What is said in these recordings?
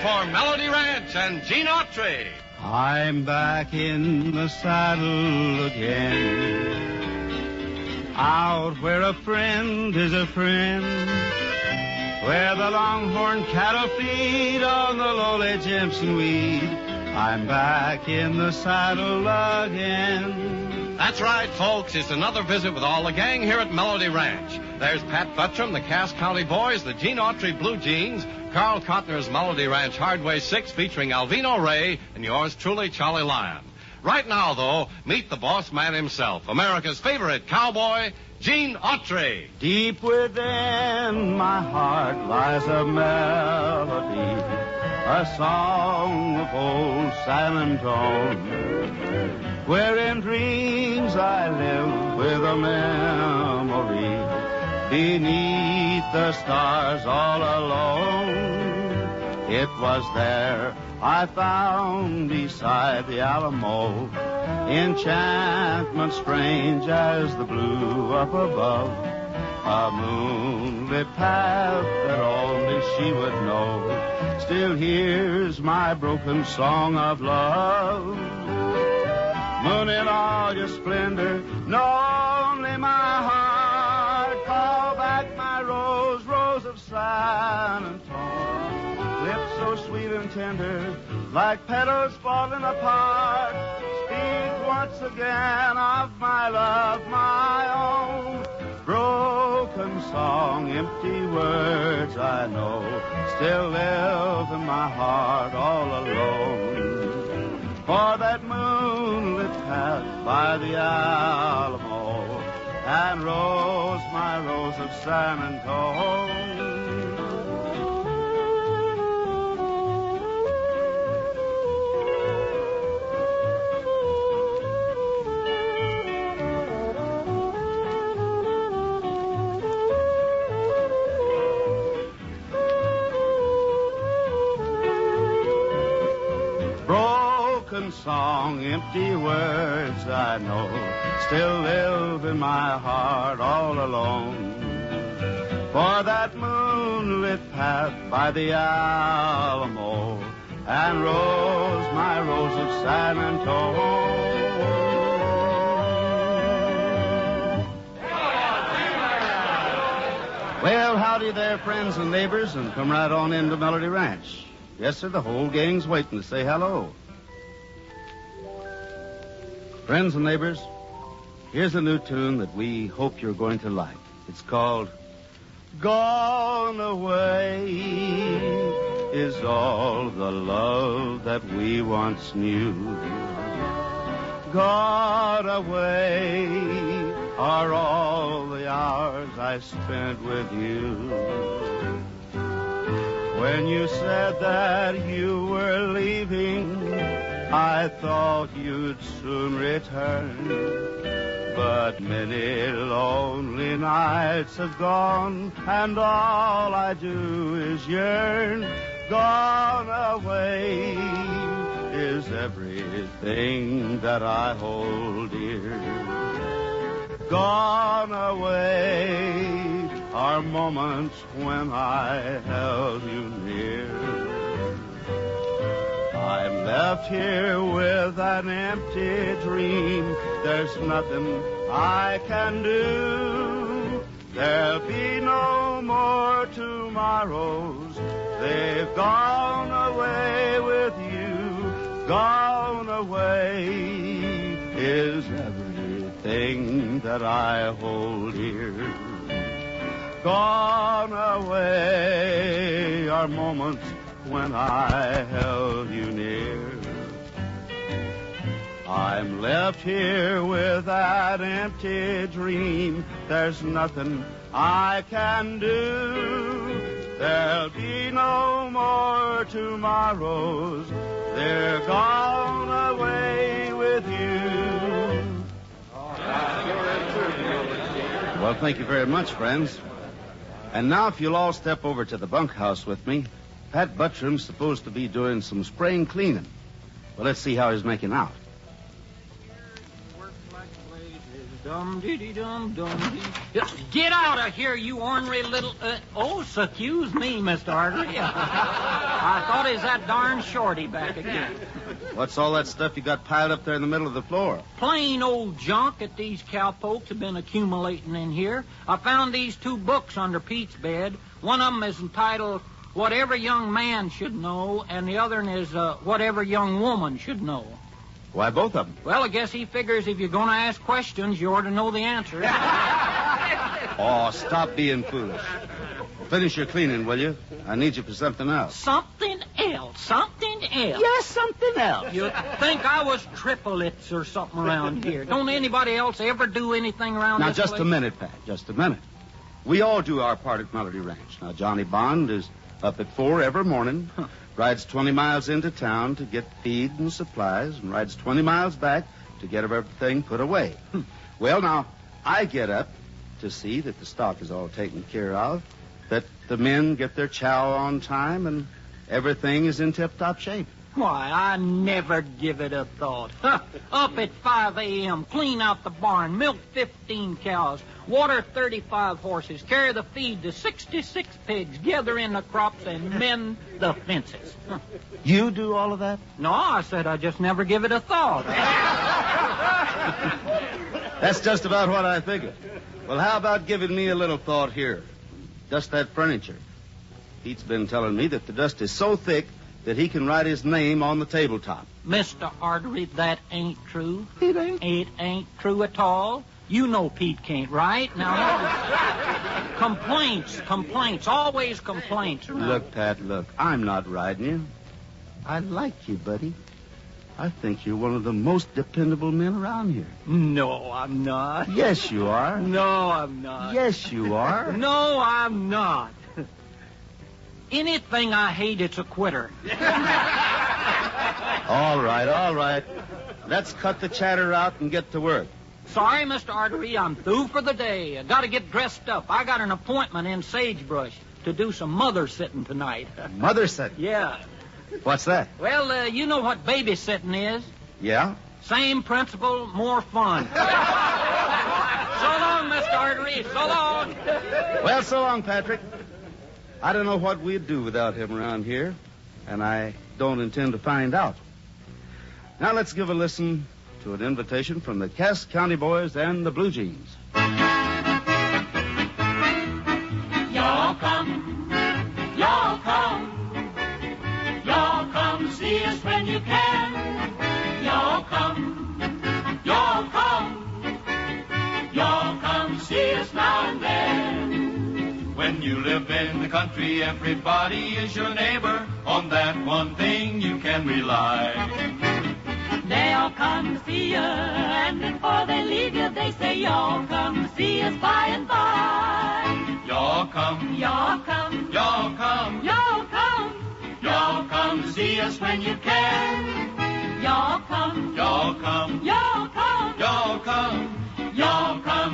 for Melody Ranch and Gene Autry. I'm back in the saddle again, out where a friend is a friend, where the longhorn cattle feed on the lowly Jimson weed. I'm back in the saddle again. That's right, folks. It's another visit with all the gang here at Melody Ranch. There's Pat Buttram, the Cass County Boys, the Gene Autry Blue Jeans, Carl Cotner's Melody Ranch Hardway 6 featuring Alvino Ray, and yours truly, Charlie Lyon. Right now, though, meet the boss man himself, America's favorite cowboy, Gene Autry. Deep within my heart lies a melody, a song of old San Antone, where in dreams I live with a memory beneath the stars all alone. It was there I found beside the Alamo enchantment strange as the blue up above, a moonlit path that only she would know still hears my broken song of love. Moon in all your splendor, know only my heart, call back my rose, rose of San Antone. Lips so sweet and tender, like petals falling apart, speak once again of my love, my own. Broken song, empty words I know, still live in my heart all alone. For that moonlit path by the Alamo, and rose, my rose of San Antone. Song, empty words I know, still live in my heart all alone. For that moonlit path by the Alamo, and rose, my rose of San Antone. Well, howdy there, friends and neighbors, and come right on into Melody Ranch. Yes, sir, the whole gang's waiting to say hello. Friends and neighbors, here's a new tune that we hope you're going to like. It's called Gone Away Is All the Love That We Once Knew. Gone away are all the hours I spent with you. When you said that you were leaving, I thought you'd soon return, but many lonely nights have gone, and all I do is yearn. Gone away is everything that I hold dear. Gone away are moments when I held you near. I'm left here with an empty dream. There's nothing I can do. There'll be no more tomorrows. They've gone away with you. Gone away is everything that I hold dear. Gone away are moments when I held you near. I'm left here with that empty dream. There's nothing I can do. There'll be no more tomorrows. They're gone away with you. Well, thank you very much, friends. And now if you'll all step over to the bunkhouse with me, Pat Buttram's supposed to be doing some spring cleaning. Well, let's see how he's making out. Dum-dee-dee-dum-dum-dee. Get out of here, you ornery little... excuse me, Mr. Autry. I thought it was that darn shorty back again. What's all that stuff you got piled up there in the middle of the floor? Plain old junk that these cowpokes have been accumulating in here. I found these 2 books under Pete's bed. One of them is entitled What Every Young Man Should Know, and the other one is What Every Young Woman Should Know. Why, both of them? Well, I guess he figures if you're going to ask questions, you ought to know the answers. Oh, stop being foolish. Finish your cleaning, will you? I need you for something else. Something else. Something else. Yes, something else. You'd think I was triplets or something around here. Don't anybody else ever do anything around Now, this just place? a minute, Pat. Just a minute. We all do our part at Melody Ranch. Now, Johnny Bond is up at 4 every morning, rides 20 miles into town to get feed and supplies, and rides 20 miles back to get everything put away. Well, now, I get up to see that the stock is all taken care of, that the men get their chow on time, and everything is in tip-top shape. Why, I never give it a thought. Up at 5 a.m., clean out the barn, milk 15 cows, water 35 horses, carry the feed to 66 pigs, gather in the crops, and mend the fences. You do all of that? No, I said I just never give it a thought. That's just about what I figured. Well, how about giving me a little thought here? Dust that furniture. Pete's been telling me that the dust is so thick that he can write his name on the tabletop. Mr. Autry, that ain't true. It ain't? It ain't true at all. You know Pete can't write. Now, complaints, always complaints. Look, Pat, look. I'm not riding you. I like you, buddy. I think you're one of the most dependable men around here. No, I'm not. Yes, you are. No, I'm not. Yes, you are. No, I'm not. Anything I hate, it's a quitter. All right. Let's cut the chatter out and get to work. Sorry, Mr. Autry, I'm through for the day. I got to get dressed up. I got an appointment in Sagebrush to do some mother sitting tonight. Mother sitting? Yeah. What's that? Well, you know what babysitting is? Yeah? Same principle, more fun. So long, Mr. Autry. So long. Well, so long, Patrick. I don't know what we'd do without him around here, and I don't intend to find out. Now let's give a listen to an invitation from the Cass County Boys and the Blue Jeans. Y'all come, see us when you can. Y'all come, see us now and then. When you live in the country, everybody is your neighbor. On that one thing you can rely. They all come to see you, and before they leave you, they say, y'all come to see us by and by. Y'all come, to see us when you can. Y'all come,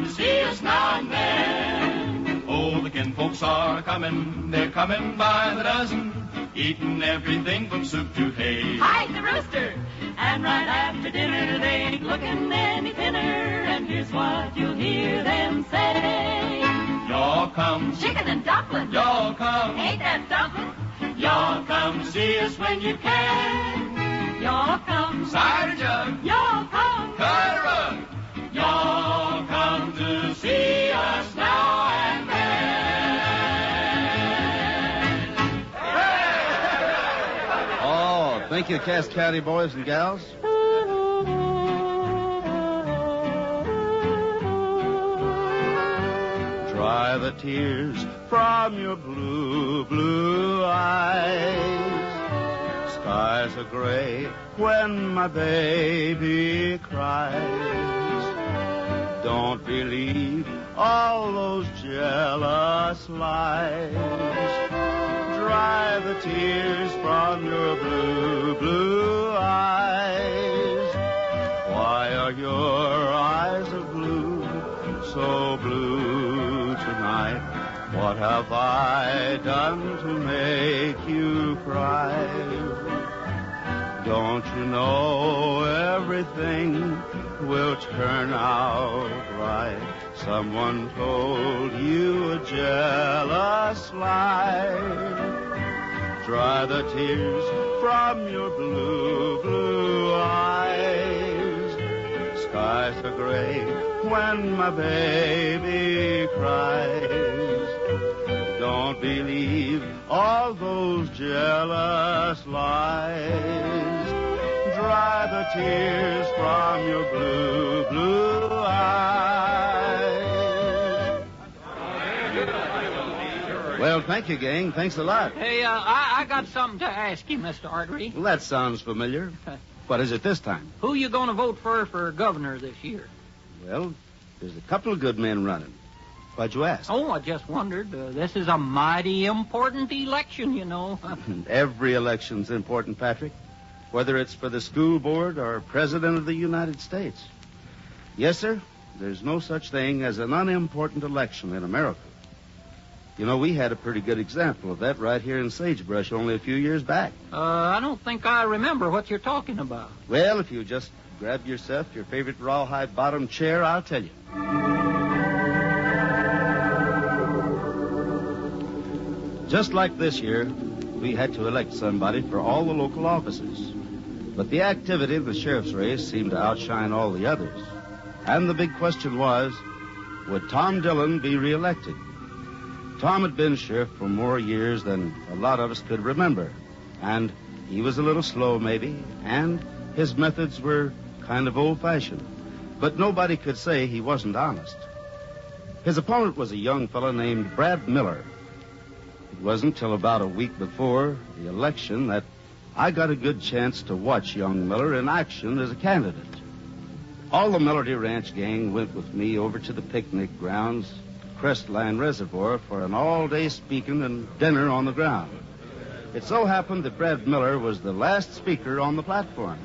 to see us now and then. Oh, the kinfolks are coming, they're coming by the dozen, eating everything from soup to hay. Hide the rooster! And right after dinner, they ain't looking any thinner, and here's what you'll hear them say. Y'all come, Chicken and dumpling. y'all come, Ain't that dumpling? y'all come to see us when you can. Y'all come. Cider jug, Y'all come. cut a rug, y'all come to see us now and then. Oh, thank you, Cass County Boys and gals. Dry the tears from your blue, blue eyes. Skies are gray when my baby cries. Don't believe all those jealous lies. Dry the tears from your blue, blue eyes. Why are your eyes of blue, so blue tonight? What have I done to make you cry? Don't you know everything will turn out right. Someone told you a jealous lie. Dry the tears from your blue, blue eyes. Skies are gray when my baby cries. Don't believe all those jealous lies. Dry the tears from your blue, blue eyes. Well, thank you, gang. Thanks a lot. Hey, I got something to ask you, Mr. Autry. Well, that sounds familiar. What is it this time? Who you going to vote for governor this year? Well, there's a couple of good men running. Why'd you ask? Oh, I just wondered. This is a mighty important election, you know. Every election's important, Patrick, whether it's for the school board or president of the United States. Yes, sir, there's no such thing as an unimportant election in America. You know, we had a pretty good example of that right here in Sagebrush only a few years back. I don't think I remember what you're talking about. Well, if you just grab yourself your favorite rawhide bottom chair, I'll tell you. Just like this year, we had to elect somebody for all the local offices. But the activity of the sheriff's race seemed to outshine all the others. And the big question was, would Tom Dillon be reelected? Tom had been sheriff for more years than a lot of us could remember. And he was a little slow, maybe, and his methods were kind of old-fashioned. But nobody could say he wasn't honest. His opponent was a young fellow named Brad Miller. It wasn't till about a week before the election that I got a good chance to watch young Miller in action as a candidate. All the Melody Ranch gang went with me over to the picnic grounds, Crestline Reservoir, for an all-day speaking and dinner on the ground. It so happened that Brad Miller was the last speaker on the platform.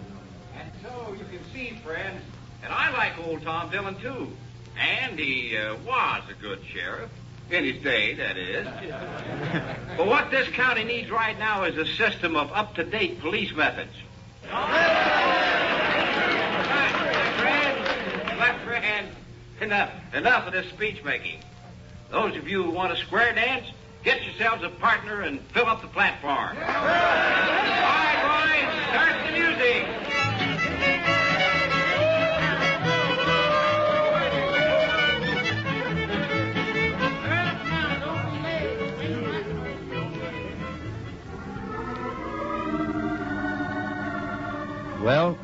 And so you can see, friends, that I like old Tom Dillon, too. And he was a good sheriff. In his day, that is. But what this county needs right now is a system of up-to-date police methods. Friends, enough of this speech-making. Those of you who want a square dance, get yourselves a partner and fill up the platform. All right, boys, start the music. Well,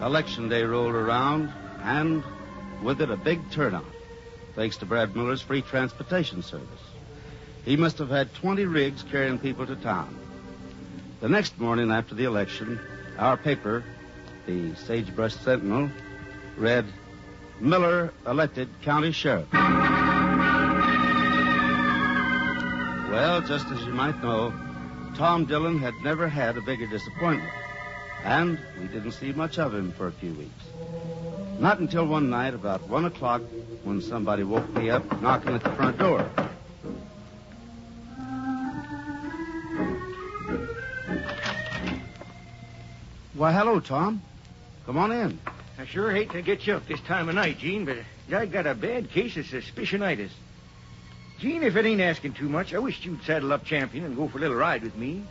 Election Day rolled around, and with it a big turnout, thanks to Brad Miller's free transportation service. He must have had 20 rigs carrying people to town. The next morning after the election, our paper, the Sagebrush Sentinel, read, Miller elected county sheriff. Well, just as you might know, Tom Dillon had never had a bigger disappointment. And we didn't see much of him for a few weeks. Not until one night about 1 o'clock when somebody woke me up knocking at the front door. Why, hello, Tom. Come on in. I sure hate to get you up this time of night, Gene, but I got a bad case of suspicionitis. Gene, if it ain't asking too much, I wish you'd saddle up Champion and go for a little ride with me.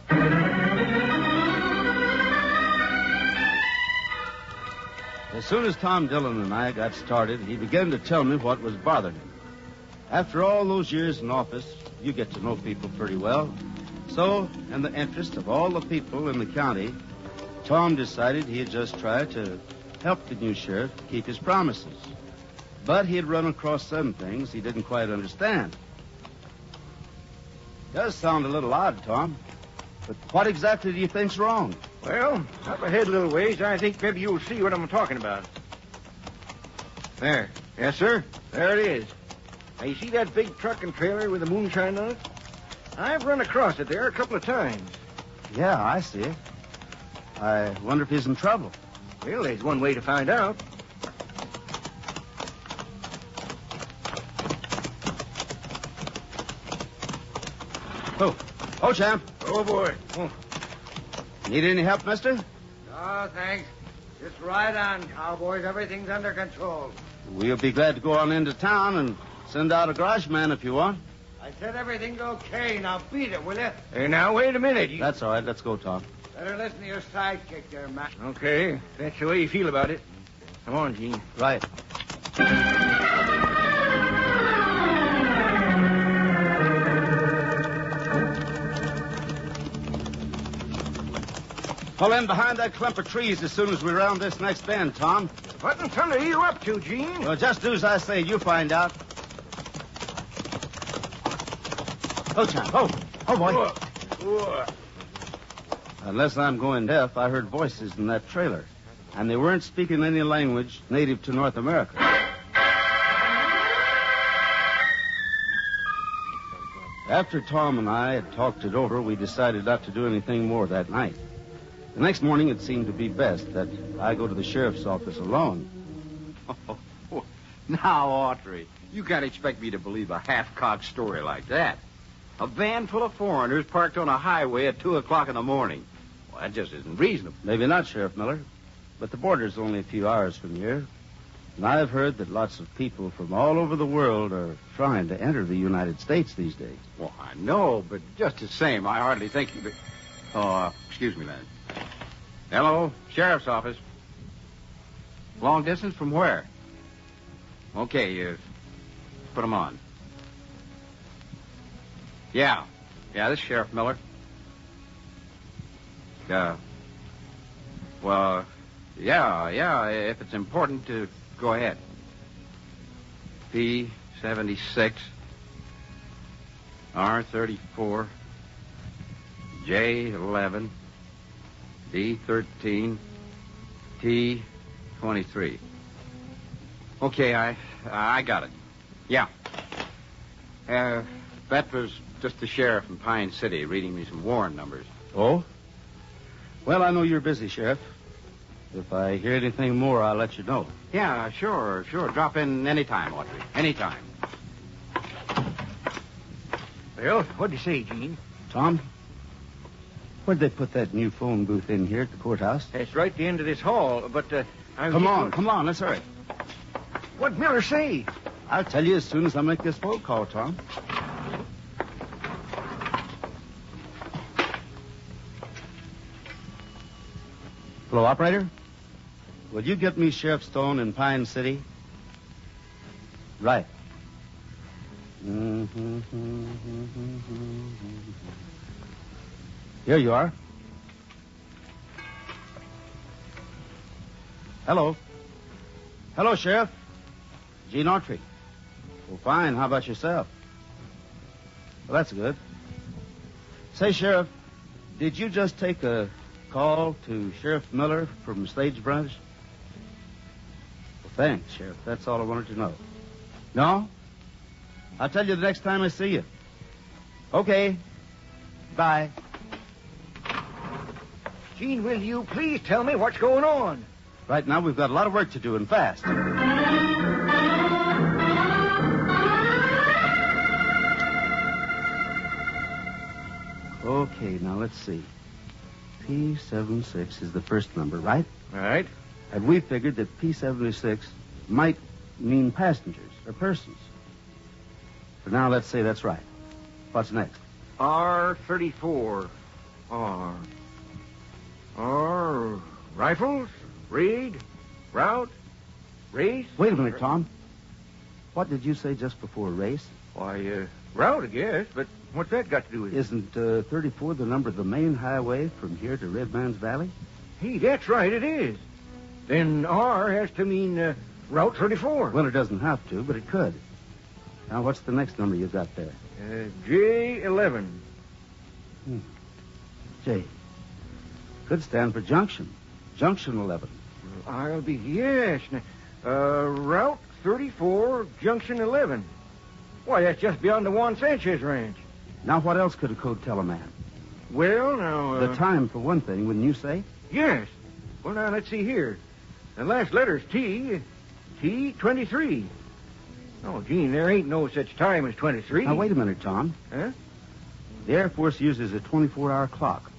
As soon as Tom Dillon and I got started, he began to tell me what was bothering him. After all those years in office, you get to know people pretty well. So, in the interest of all the people in the county, Tom decided he'd just try to help the new sheriff keep his promises. But he'd run across some things he didn't quite understand. Does sound a little odd, Tom. But what exactly do you think's wrong? Well, up ahead a little ways, I think maybe you'll see what I'm talking about. There. Yes, sir. There it is. Now, you see that big truck and trailer with the moonshine on it? I've run across it there a couple of times. Yeah, I see it. I wonder if he's in trouble. Well, there's one way to find out. Oh, champ. Oh, boy. Oh. Need any help, mister? Oh, thanks. Just ride on, cowboys. Everything's under control. We'll be glad to go on into town and send out a garage man if you want. I said everything's okay. Now beat it, will you? Hey, now, wait a minute. That's all right. Let's go, Tom. Better listen to your sidekick there, Matt. Okay, if that's the way you feel about it. Come on, Gene. Right. Pull in behind that clump of trees as soon as we round this next bend, Tom. What in thunder are you up to, Gene? Well, just do as I say. You find out. Oh, Tom. Oh, boy. Unless I'm going deaf, I heard voices in that trailer. And they weren't speaking any language native to North America. After Tom and I had talked it over, we decided not to do anything more that night. The next morning, it seemed to be best that I go to the sheriff's office alone. Now, Autry, you can't expect me to believe a half-cocked story like that. A van full of foreigners parked on a highway at 2 o'clock in the morning. Well, that just isn't reasonable. Maybe not, Sheriff Miller. But the border's only a few hours from here. And I've heard that lots of people from all over the world are trying to enter the United States these days. Well, I know, but just the same, I hardly think you... Oh, excuse me, man. Hello, sheriff's office. Long distance from where? Okay, put them on. Yeah, this is Sheriff Miller. Well, yeah, if it's important, go ahead. P76, R34, J11, D13, T23. Okay, I got it. Yeah. That was just the sheriff in Pine City reading me some warrant numbers. Oh? Well, I know you're busy, Sheriff. If I hear anything more, I'll let you know. Yeah, sure. Drop in anytime, Autry. Anytime. Well, what'd you say, Gene? Tom, where'd they put that new phone booth in here at the courthouse? It's right at the end of this hall, but, Come on, let's hurry. What'd Miller say? I'll tell you as soon as I make this phone call, Tom. Hello, operator? Will you get me Sheriff Stone in Pine City? Right. Here you are. Hello. Hello, Sheriff. Gene Autry. Well, fine. How about yourself? Well, that's good. Say, Sheriff, did you just take a call to Sheriff Miller from Stage Branch? Well, thanks, Sheriff. That's all I wanted to know. No? I'll tell you the next time I see you. Okay. Bye. Gene, will you please tell me what's going on? Right now, we've got a lot of work to do, and fast. Okay, now let's see. P76 is the first number, right? All right. And we figured that P76 might mean passengers or persons. For now, let's say that's right. What's next? R34. R. Rifles? Raid? Route? Race? Wait a minute, Tom. What did you say just before race? Why, route, I guess, but what's that got to do with it? Isn't 34 the number of the main highway from here to Red Man's Valley? Hey, that's right, it is. Then R has to mean Route 34. Well, it doesn't have to, but it could. Now, what's the next number you got there? J11. J. Could stand for junction. Junction 11. I'll be, yes. Route 34, Junction 11. Why, that's just beyond the Juan Sanchez Ranch. Now, what else could a code tell a man? Well, now... The time, for one thing, wouldn't you say? Yes. Well, now, let's see here. The last letter's T. T23. Oh, Gene, there ain't no such time as 23. Now, wait a minute, Tom. Huh? The Air Force uses a 24-hour clock.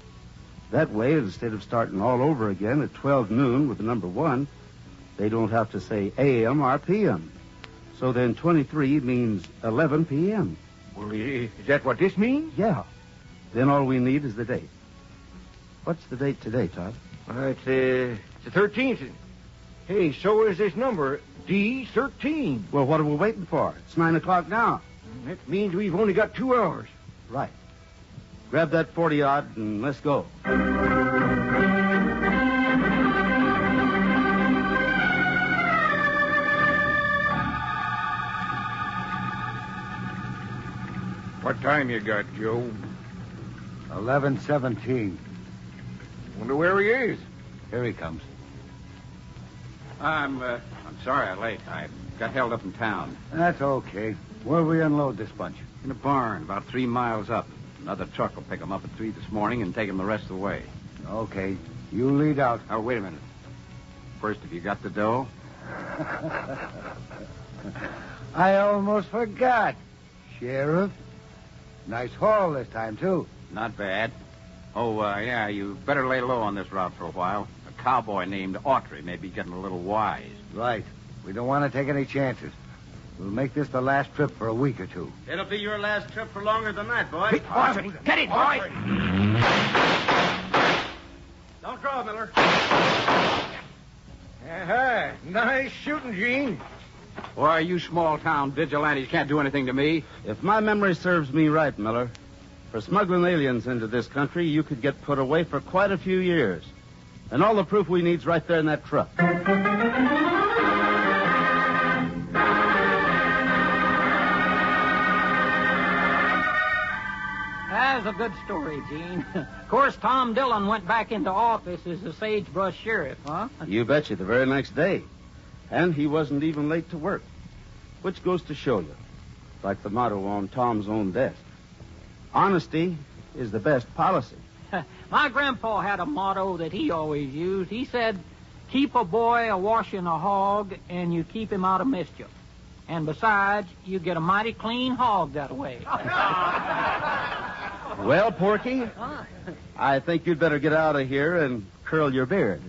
That way, instead of starting all over again at 12 noon with the number 1, they don't have to say AM or PM. So then 23 means 11 p.m. Well, is that what this means? Yeah. Then all we need is the date. What's the date today, Todd? It's the 13th. Hey, so is this number, D13. Well, what are we waiting for? It's 9 o'clock now. That means we've only got 2 hours. Right. Grab that 40-odd and let's go. What time you got, Joe? 11:17. Wonder where he is. Here he comes. I'm sorry I'm late. I got held up in town. That's okay. Where we unload this bunch? In a barn about 3 miles up. Another truck will pick them up at 3 this morning and take them the rest of the way. Okay. You lead out. Oh, wait a minute. First, have you got the dough? I almost forgot. Sheriff. Nice haul this time, too. Not bad. Oh, yeah, you better lay low on this route for a while. A cowboy named Autry may be getting a little wise. Right. We don't want to take any chances. We'll make this the last trip for a week or 2. It'll be your last trip for longer than that, boy. Hey, Autry, get it, boy! Don't draw, Miller. Uh-huh. Nice shooting, Gene. Why, you small-town vigilantes can't do anything to me. If my memory serves me right, Miller, for smuggling aliens into this country, you could get put away for quite a few years. And all the proof we need's right there in that truck. That's a good story, Gene. Of course, Tom Dillon went back into office as the Sagebrush Sheriff, huh? You betcha, the very next day. And he wasn't even late to work. Which goes to show you, like the motto on Tom's own desk, honesty is the best policy. My grandpa had a motto that he always used. He said, keep a boy a-washing a hog, and you keep him out of mischief. And besides, you get a mighty clean hog that way. Well, Porky, I think you'd better get out of here and curl your beard.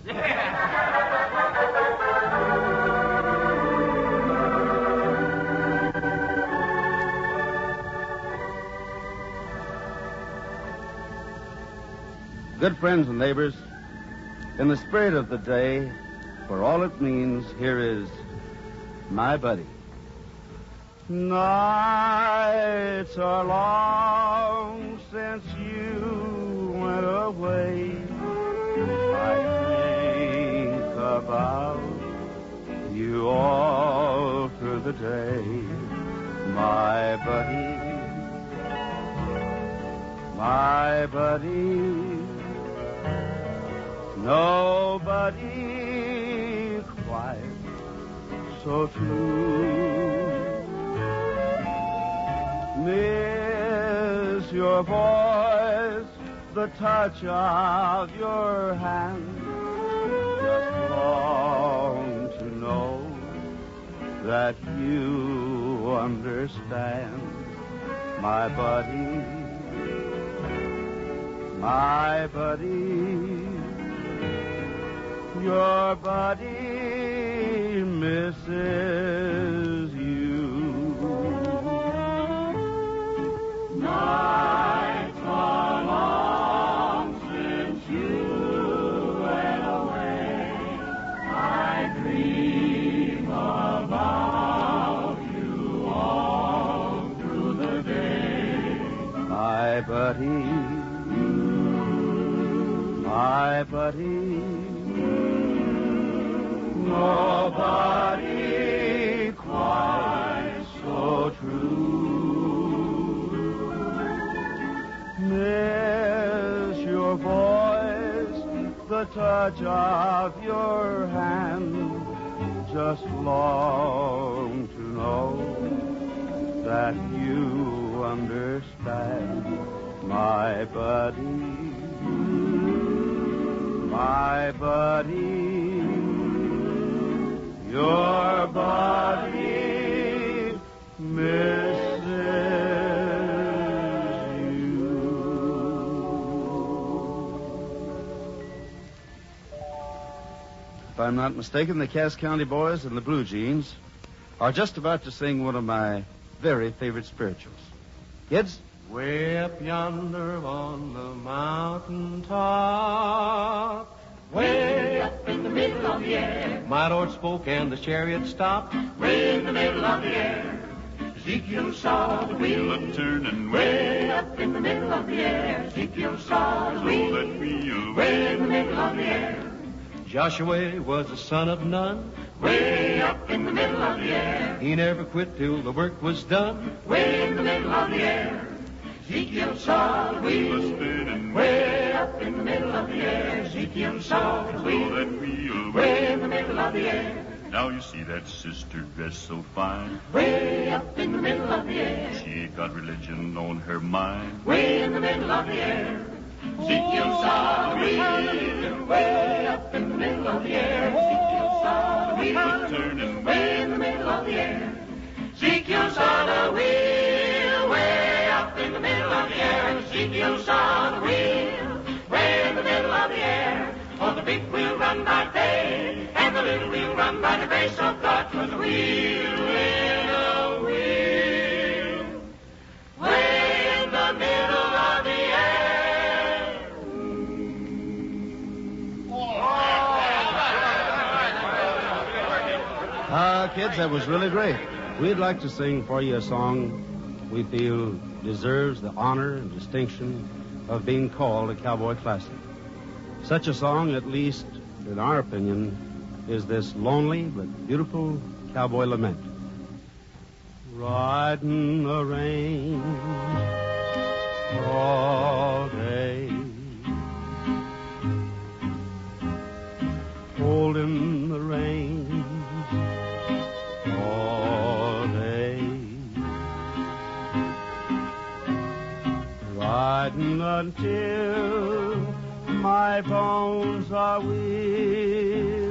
Good friends and neighbors, in the spirit of the day, for all it means, here is my buddy. Nights are long since you went away. I think about you all through the day, my buddy, my buddy. Nobody quite so true. Miss your voice, the touch of your hand. Just long to know that you understand, my buddy, my buddy. Your buddy misses you. Nights are long since you went away. I dream about you all through the day. My buddy, my buddy. Nobody quite so true. Miss your voice, the touch of your hand. Just long to know that you understand, my buddy, my buddy. Your body misses you. I'm not mistaken, the Cass County Boys and the Blue Jeans are just about to sing one of my very favorite spirituals. Kids? Way up yonder on the mountain top, Way up in the middle of the air, my Lord spoke and the chariot stopped. way in the middle of the air, Ezekiel saw the wheel turning way up in the middle of the air. Ezekiel saw the wheel way in the middle of the air, Joshua was the son of Nun. way up in the middle of the air, He never quit till the work was done. way in the middle of the air. Ezekiel saw the wheel way up in the middle of the air. Ezekiel saw the wheel way in the middle of the air, Now you see that sister dressed so fine. way up in the middle of the air, She ain't got religion on her mind. way in the middle of the air. Ezekiel saw the wheel way up in the middle of the air. Ezekiel saw the wheel Turning way in the middle of the air. Ezekiel saw the wheel way up in the middle of the air. Ezekiel saw the wheel way in the middle of the air. Oh, the big wheel run by day, and the little wheel run by the grace of God. 'Twas a wheel in a wheel way in the middle of the air. Kids, that was really great. We'd like to sing for you a song we feel deserves the honor and distinction of being called a cowboy classic. Such a song, at least in our opinion, is this lonely but beautiful cowboy lament. Riding the range all day, holding the reins all day, riding until my bones are weary,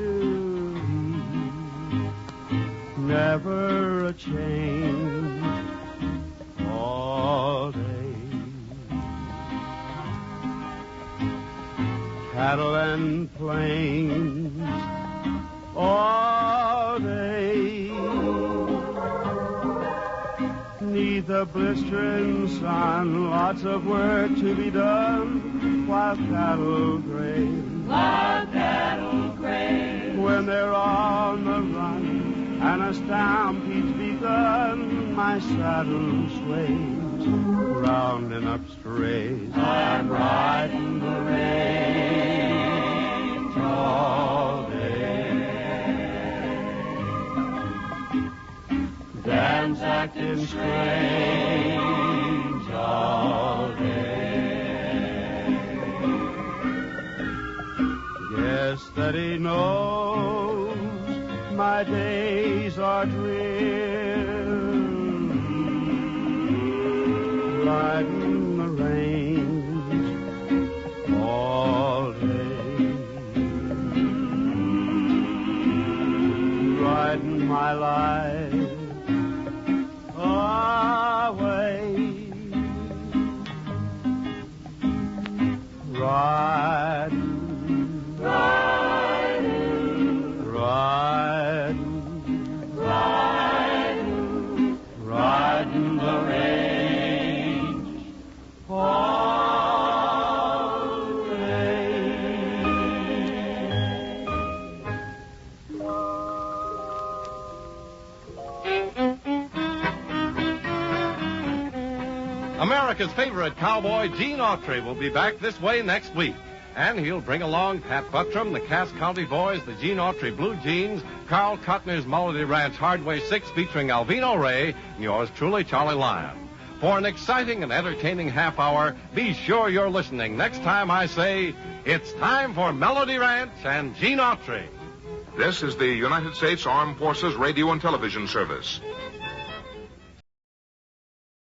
never a change all day. Cattle and plains all day, neath the blistering sun, lots of work to be done while cattle graze. When they're on the run and a stampede's begun, my saddle sways, rounding up strays. I'm riding the range all day, dance acting strange all day. Guess that he knows my days are dreary, riding the range all day, riding my life away, riding, riding the range all day. America's favorite cowboy, Gene Autry, will be back this way next week. And he'll bring along Pat Buttram, the Cass County Boys, the Gene Autry Blue Jeans, Carl Cotner's Melody Ranch Hardway 6 featuring Alvino Ray, and yours truly, Charlie Lyon. For an exciting and entertaining half hour, be sure you're listening next time I say, it's time for Melody Ranch and Gene Autry. This is the United States Armed Forces Radio and Television Service.